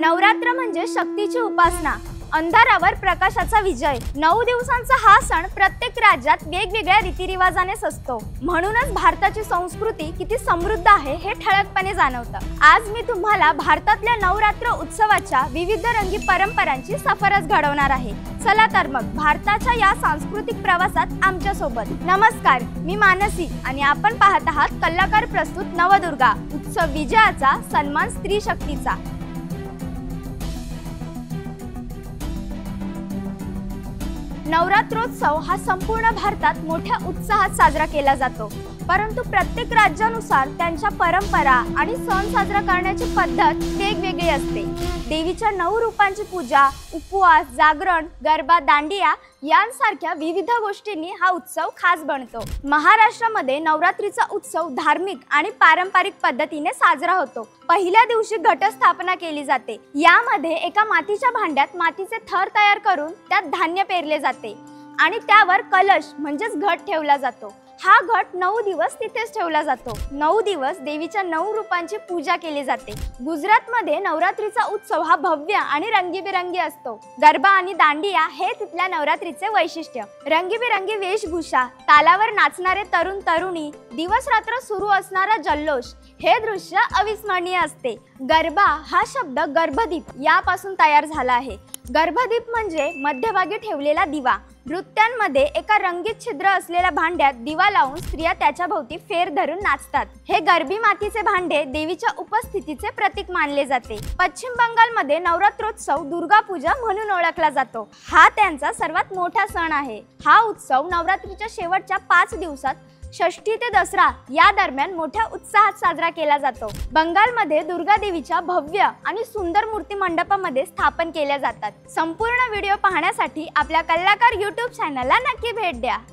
नवरात्र म्हणजे शक्तीची उपासना, अंधारावर प्रकाशाचा विजय। 9 दिवसांचा हा सण प्रत्येक राज्यात वेगवेगळ्या रीतिरिवाजाने असतो। म्हणूनच भारताची संस्कृती किती समृद्ध आहे हे ठळकपणे जाणवतं। आज मी तुम्हाला भारतातल्या नवरात्र उत्सवाच्या विविध रंगी परंपरांची सफरच घडवणार आहे। चला तर मग भारताच्या या सांस्कृतिक प्रवासात आमच्या सोबत। नमस्कार, मी मानसी आणि आपण पाहत आहात कलाकार प्रस्तुत नवदुर्गा उत्सव विजयाचा सन्मान स्त्री शक्तीचा। नवरात्रोत्सव हा संपूर्ण भारतात मोठ्या उत्साहात साजरा केला जातो, परंतु प्रत्येक राज्यानुसार त्यांच्या परंपरा आणि सण साजरा करण्याची पद्धत वेगवेगळी असते। देवीच्या 9 रूपांची पूजा, उपवास, जागरण, गरबा, दांडिया यांसारख्या विविध गोष्टींनी हा उत्सव खास बनतो। महाराष्ट्रामध्ये नवरात्रीचा उत्सव धार्मिक आणि पारंपरिक पद्धतीने साजरा होतो। पहिल्या दिवशी घटस्थापना केली जाते। यामध्ये एका मातीच्या भांड्यात मातीचे थर तयार करून त्यात धान्य पेरले जाते आणि त्यावर कलश म्हणजेच घट ठेवला जातो। हा घट 9 दिवस तिथेच ठेवला जातो। 9 दिवस देवीच्या 9 रूपांची पूजा केली जाते। गुजरातमध्ये नवरात्रीचा उत्सव हा भव्य आणि रंगीबेरंगी असतो। गरबा आणि दांडिया हे तिथल्या नवरात्रीचे वैशिष्ट्य। रंगीबेरंगी वेशभूषा, तालावर नाचणारे तरुण तरुणी, दिवस रात्र सुरू असणारा जल्लोष हे दृश्य अविस्मरणीय असते। गरबा हा शब्द गर्भदीप यापासून तयार झाला आहे। गर्भदीप म्हणजे मध्यभागी ठेवलेला दिवा। नृत्यांमध्ये एका रंगीत छिद्र असलेल्या भांड्यात दिवा लावून स्त्रिया त्याच्या भोवती फेर धरून नाचतात। हे गरबी मातीचे भांडे देवीच्या उपस्थितीचे प्रतीक मानले जाते। पश्चिम बंगालमध्ये नवरात्रोत्सव दुर्गा पूजा म्हणून ओळखला जातो। हा त्यांचा सर्वात मोठा सण आहे। हा उत्सव नवरात्रीच्या शेवटच्या 5 दिवसात षष्ठी ते दसरा या दरम्यान मोठ्या उत्साहात साजरा केला जातो। बंगालमध्ये दुर्गा देवीच्या भव्य आणि सुंदर मूर्ती मंडपामध्ये स्थापन केल्या जातात। संपूर्ण व्हिडिओ पाहण्यासाठी आपल्या कलाकार YouTube चॅनलला नक्की भेट द्या।